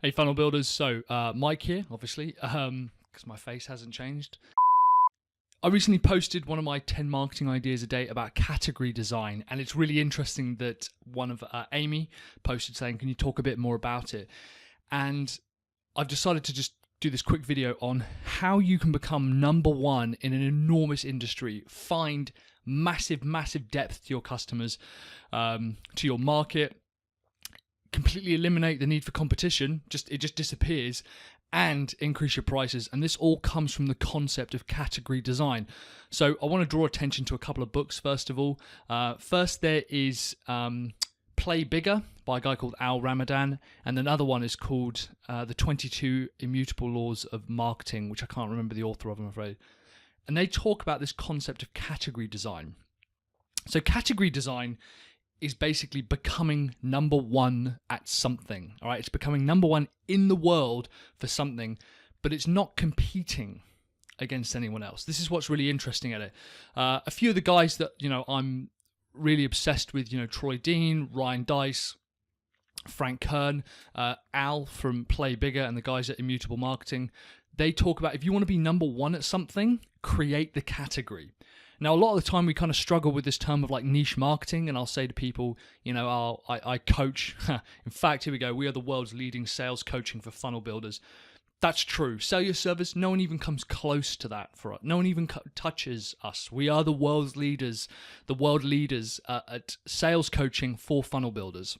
Hey, funnel builders. So, Mike here, obviously, because my face hasn't changed. I recently posted one of my 10 marketing ideas a day about category design, and it's really interesting that one of Amy posted saying, can you talk a bit more about it? And I've decided to just do this quick video on how you can become number one in an enormous industry, find massive depth to your customers, to your market, completely eliminate the need for competition, it just disappears, and increase your prices. And this all comes from the concept of category design. So I want to draw attention to a couple of books first of all. First there is Play Bigger by a guy called Al Ramadan, and another one is called The 22 Immutable Laws of Marketing, which I can't remember the author of, I'm afraid. And they talk about this concept of category design. So category design is basically becoming number one at something, all right? It's becoming number one in the world for something, but it's not competing against anyone else. This is what's really interesting at it. A few of the guys that, I'm really obsessed with, Troy Dean, Ryan Dice, Frank Kern, Al from Play Bigger, and the guys at Immutable Marketing, they talk about if you want to be number one at something, create the category. Now, a lot of the time we kind of struggle with this term of like niche marketing, and I'll say to people, I coach. In fact, here we go. We are the world's leading sales coaching for funnel builders. That's true. Sell your service. No one even comes close to that for us. No one even touches us. We are the world leaders at sales coaching for funnel builders.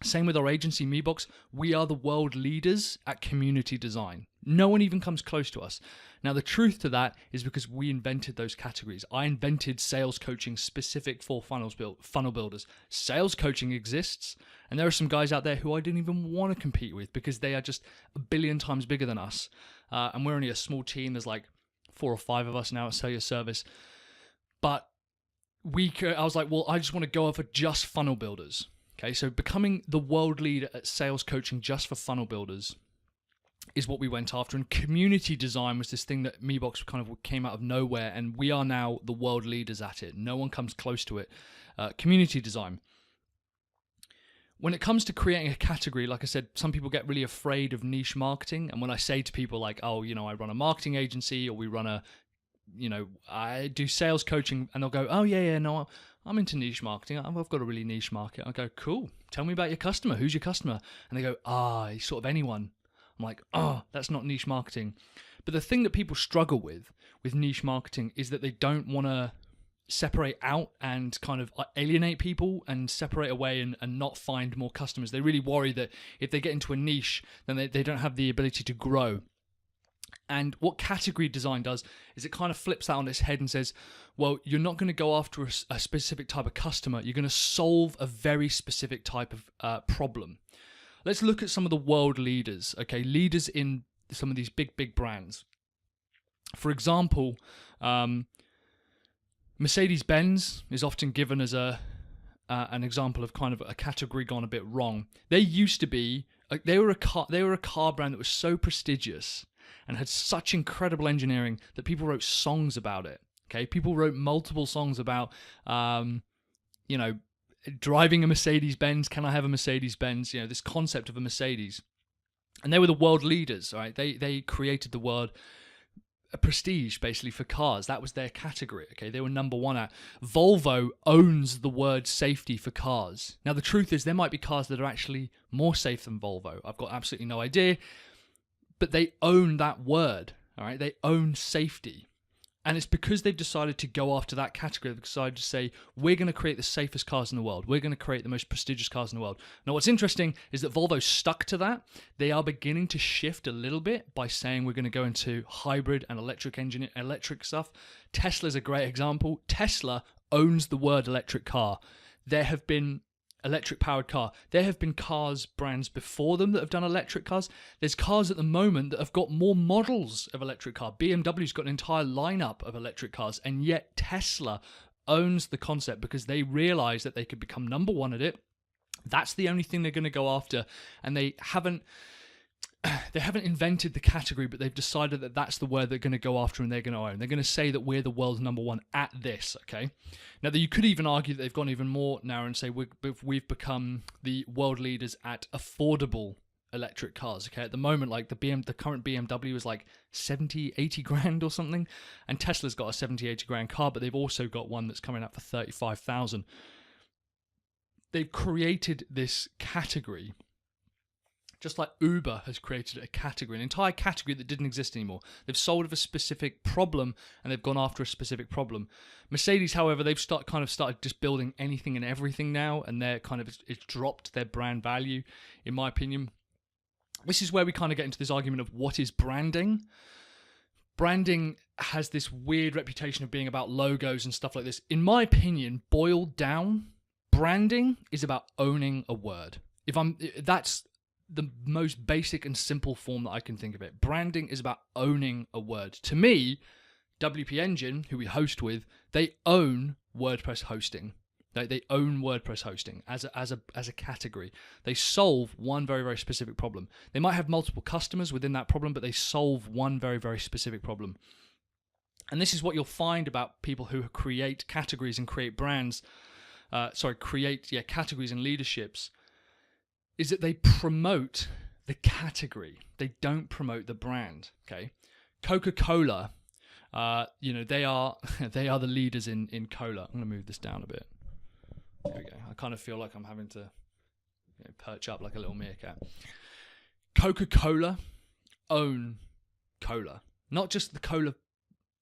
Same with our agency, MeBox. We are the world leaders at community design. No one even comes close to us. Now, the truth to that is because we invented those categories. I invented sales coaching specific for funnel builders. Sales coaching exists, and there are some guys out there who I didn't even want to compete with because they are just a billion times bigger than us. And we're only a small team. There's like 4 or 5 of us now at Sell Your Service. But I was like, well, I just want to go over just funnel builders. Okay, so becoming the world leader at sales coaching just for funnel builders is what we went after. And community design was this thing that MeBox kind of came out of nowhere, and we are now the world leaders at it. No one comes close to it. Community design. When it comes to creating a category, like I said, some people get really afraid of niche marketing. And when I say to people like, oh, I run a marketing agency, or we run I do sales coaching, and they'll go, oh, no, I'm into niche marketing. I've got a really niche market. I go, cool. Tell me about your customer. Who's your customer? And they go, he's sort of anyone. I'm like, that's not niche marketing. But the thing that people struggle with niche marketing is that they don't want to separate out and kind of alienate people and separate away and not find more customers. They really worry that if they get into a niche, then they don't have the ability to grow. And what category design does is it kind of flips that on its head and says, well, you're not going to go after a specific type of customer. You're going to solve a very specific type of problem. Let's look at some of the world leaders, okay? Leaders in some of these big brands. For example, Mercedes-Benz is often given as an example of kind of a category gone a bit wrong. They used to be, they were a car brand that was so prestigious and had such incredible engineering that people wrote songs about it. Okay, people wrote multiple songs about, driving a Mercedes-Benz. Can I have a Mercedes-Benz? This concept of a Mercedes, and they were the world leaders. Right? They created the word prestige basically for cars. That was their category. Okay, they were number one at. Volvo owns the word safety for cars. Now the truth is there might be cars that are actually more safe than Volvo. I've got absolutely no idea. But they own that word, all right? They own safety. And it's because they've decided to go after that category. They've decided to say, we're going to create the safest cars in the world. We're going to create the most prestigious cars in the world. Now, what's interesting is that Volvo stuck to that. They are beginning to shift a little bit by saying we're going to go into hybrid and electric stuff. Tesla's a great example. Tesla owns the word electric car. There have been electric powered car. There have been cars brands before them that have done electric cars. There's cars at the moment that have got more models of electric car. BMW's got an entire lineup of electric cars, and yet Tesla owns the concept because they realize that they could become number one at it. That's the only thing they're going to go after, and they haven't invented the category, but they've decided that that's the word they're going to go after and they're going to own. They're going to say that we're the world's number one at this, okay? Now, you could even argue that they've gone even more now and say we've become the world leaders at affordable electric cars. Okay, at the moment, like the current BMW is like 70, 80 grand or something, and Tesla's got a 70, 80 grand car, but they've also got one that's coming out for 35,000. They've created this category, just like Uber has created a category, an entire category that didn't exist anymore. They've solved a specific problem and they've gone after a specific problem. Mercedes, however, they've started just building anything and everything now, and it's dropped their brand value, in my opinion. This is where we kind of get into this argument of what is branding. Branding has this weird reputation of being about logos and stuff like this. In my opinion, boiled down, branding is about owning a word. That's the most basic and simple form that I can think of it. Branding is about owning a word. To me, WP Engine, who we host with, they own WordPress hosting. They own WordPress hosting as a category. They solve one very, very specific problem. They might have multiple customers within that problem, but they solve one very, very specific problem. And this is what you'll find about people who create categories and create brands. Categories and leaderships, is that they promote the category. They don't promote the brand. Okay, Coca-Cola, they are the leaders in cola. I'm gonna move this down a bit. There we go. I kind of feel like I'm having to perch up like a little meerkat. Coca-Cola own cola, not just the cola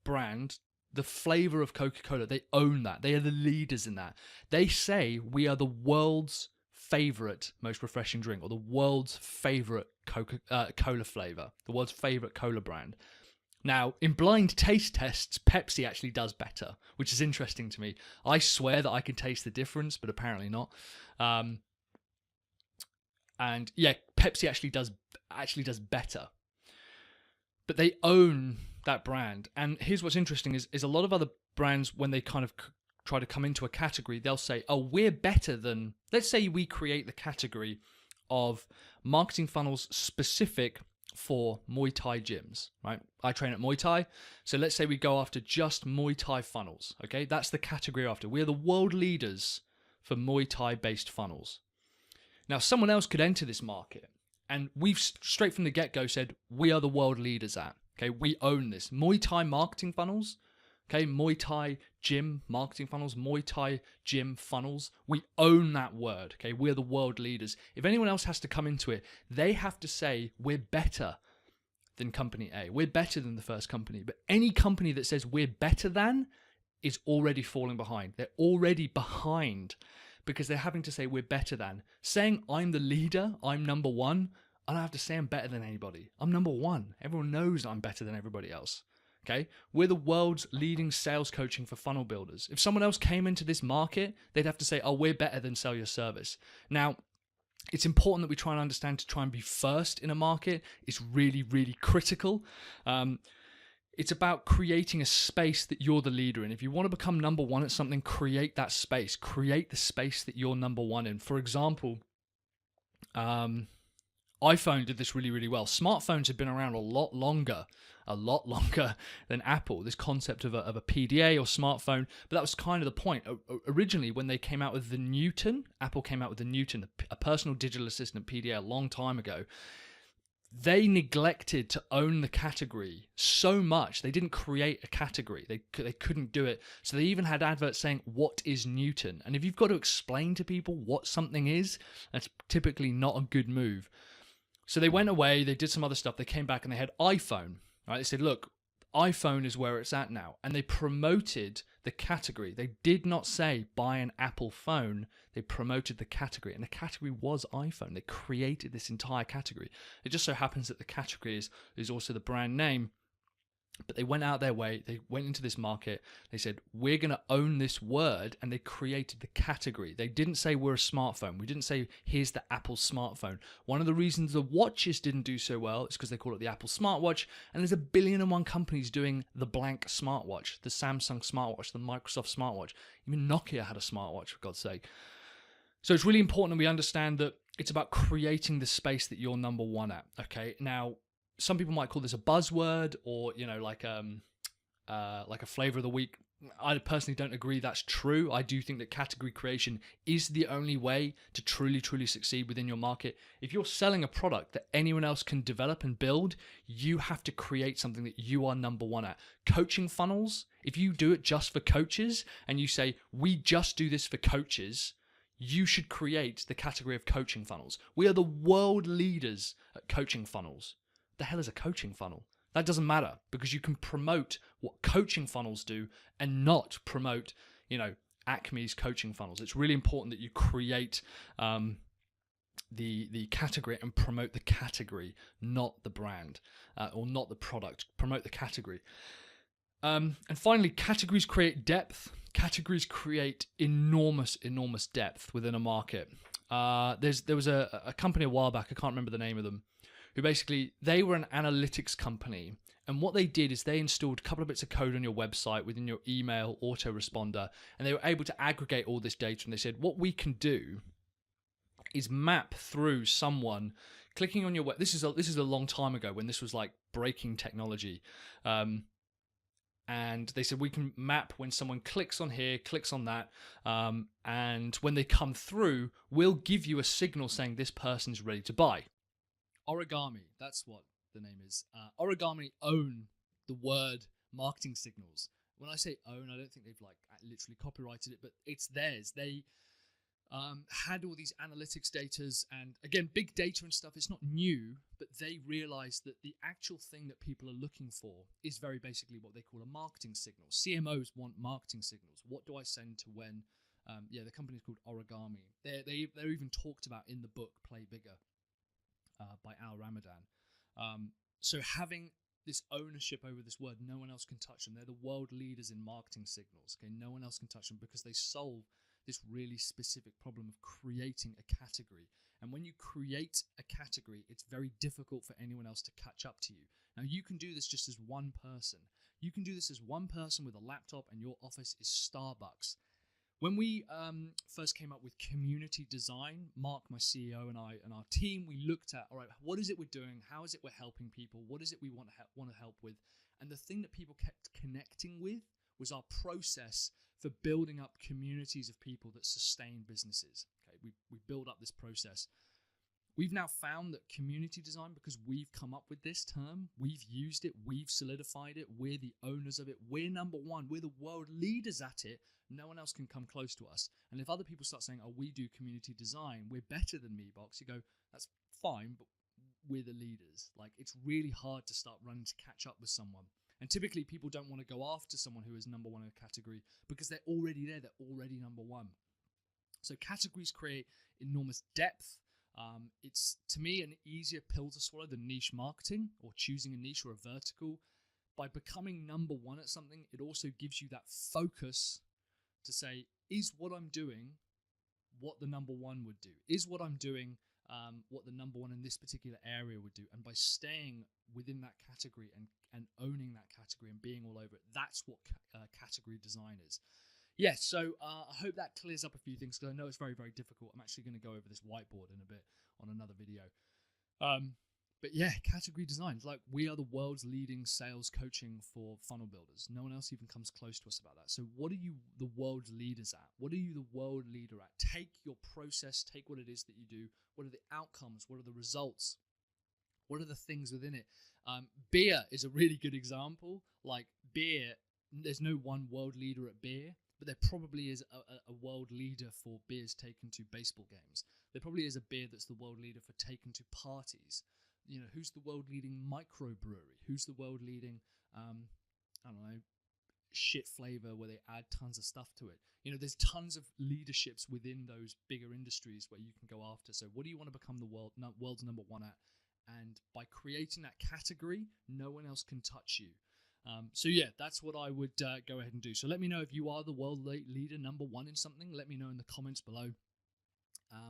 brand. The flavor of Coca-Cola, they own that. They are the leaders in that. They say we are the world's favorite most refreshing drink, or the world's favorite cola flavor, the world's favorite cola brand. Now, in blind taste tests, Pepsi actually does better, which is interesting to me. I swear that I can taste the difference, but apparently not. And yeah, Pepsi actually does better. But they own that brand. And here's what's interesting is a lot of other brands, when they kind of try to come into a category, they'll say, oh, we're better than, let's say we create the category of marketing funnels specific for Muay Thai gyms, right? I train at Muay Thai. So let's say we go after just Muay Thai funnels, okay? That's the category after. We're the world leaders for Muay Thai based funnels. Now, someone else could enter this market, and we've straight from the get-go said, we are the world leaders at, okay? We own this. Muay Thai marketing funnels, okay? Muay Thai gym marketing funnels, Muay Thai gym funnels. We own that word, okay? We're the world leaders. If anyone else has to come into it, they have to say, we're better than company A. We're better than the first company. But any company that says we're better than is already falling behind. They're already behind because they're having to say we're better than. Saying I'm the leader, I'm number one, I don't have to say I'm better than anybody. I'm number one. Everyone knows I'm better than everybody else. Okay? We're the world's leading sales coaching for funnel builders. If someone else came into this market, they'd have to say, oh, we're better than sell your service. Now, it's important that we try and understand to try and be first in a market. It's really, really critical. It's about creating a space that you're the leader in. If you want to become number one at something, create that space. Create the space that you're number one in. For example, iPhone did this really, really well. Smartphones have been around a lot longer than Apple. This concept of a PDA or smartphone, but that was kind of the point. Originally, when they came out with the Newton, Apple came out with the Newton, a personal digital assistant PDA a long time ago. They neglected to own the category so much. They didn't create a category. They couldn't do it. So they even had adverts saying, what is Newton? And if you've got to explain to people what something is, that's typically not a good move. So they went away, they did some other stuff, they came back and they had iPhone, right? They said, look, iPhone is where it's at now. And they promoted the category. They did not say buy an Apple phone. They promoted the category, and the category was iPhone. They created this entire category. It just so happens that the category is also the brand name. But they went out their way, they went into this market, they said, we're going to own this word, and they created the category. They didn't say we're a smartphone. We didn't say, here's the Apple smartphone. One of the reasons the watches didn't do so well is because they call it the Apple smartwatch, and there's 1,000,000,001 companies doing the blank smartwatch, the Samsung smartwatch, the Microsoft smartwatch. Even Nokia had a smartwatch, for God's sake. So it's really important that we understand that it's about creating the space that you're number one at, okay? Now, some people might call this a buzzword, or like a flavor of the week. I personally don't agree that's true. I do think that category creation is the only way to truly, truly succeed within your market. If you're selling a product that anyone else can develop and build, you have to create something that you are number one at. Coaching funnels, if you do it just for coaches and you say, we just do this for coaches, you should create the category of coaching funnels. We are the world leaders at coaching funnels. The hell is a coaching funnel? That doesn't matter, because you can promote what coaching funnels do and not promote, Acme's coaching funnels. It's really important that you create the category and promote the category, not the brand or not the product. Promote the category. And finally, categories create depth. Categories create enormous depth within a market. There was a company a while back, I can't remember the name of them, who basically, they were an analytics company. And what they did is they installed a couple of bits of code on your website within your email autoresponder, and they were able to aggregate all this data. And they said, what we can do is map through someone clicking on your web. This is a long time ago when this was like breaking technology. And they said, we can map when someone clicks on here, clicks on that, and when they come through, we'll give you a signal saying this person's ready to buy. Origami, that's what the name is. Origami own the word marketing signals. When I say own, I don't think they've like literally copyrighted it, but it's theirs. They had all these analytics datas, and again, big data and stuff. It's not new, but they realized that the actual thing that people are looking for is very basically what they call a marketing signal. CMOs want marketing signals. What do I send to when? The company is called Origami. They're even talked about in the book Play Bigger. By Al Ramadan. So having this ownership over this word, no one else can touch them. They're the world leaders in marketing signals. Okay, no one else can touch them because they solve this really specific problem of creating a category. And when you create a category, it's very difficult for anyone else to catch up to you. Now, you can do this just as one person. You can do this as one person with a laptop, and your office is Starbucks. When we first came up with community design, Mark, my CEO, and I and our team, we looked at, all right, what is it we're doing? How is it we're helping people? What is it we want to help with? And the thing that people kept connecting with was our process for building up communities of people that sustain businesses. Okay, we build up this process. We've now found that community design, because we've come up with this term, we've used it, we've solidified it, we're the owners of it, we're number one, we're the world leaders at it, no one else can come close to us. And if other people start saying, oh, we do community design, we're better than MeBox, you go, that's fine, but we're the leaders. Like, it's really hard to start running to catch up with someone. And typically people don't want to go after someone who is number one in a category because they're already there, they're already number one. So categories create enormous depth. It's, to me, an easier pill to swallow than niche marketing or choosing a niche or a vertical. By becoming number one at something, it also gives you that focus to say, is what I'm doing what the number one would do? Is what I'm doing what the number one in this particular area would do? And by staying within that category and owning that category and being all over it, that's what category design is. Yes, so I hope that clears up a few things, because I know it's very, very difficult. I'm actually going to go over this whiteboard in a bit on another video. But yeah, category design. Like, we are the world's leading sales coaching for funnel builders. No one else even comes close to us about that. So what are you the world's leaders at? What are you the world leader at? Take your process, take what it is that you do. What are the outcomes? What are the results? What are the things within it? Beer is a really good example. Like, beer, there's no one world leader at beer, but there probably is a world leader for beers taken to baseball games. There probably is a beer that's the world leader for taken to parties. You know, who's the world leading microbrewery? Who's the world leading, shit flavor where they add tons of stuff to it? You know, there's tons of leaderships within those bigger industries where you can go after. So what do you want to become the world's number one at? And by creating that category, no one else can touch you. So yeah, that's what I would go ahead and do. So let me know if you are the world leader number one in something. Let me know in the comments below.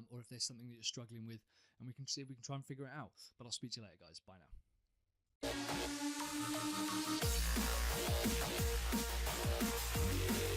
Or if there's something that you're struggling with, and we can see if we can try and figure it out. But I'll speak to you later, guys. Bye now.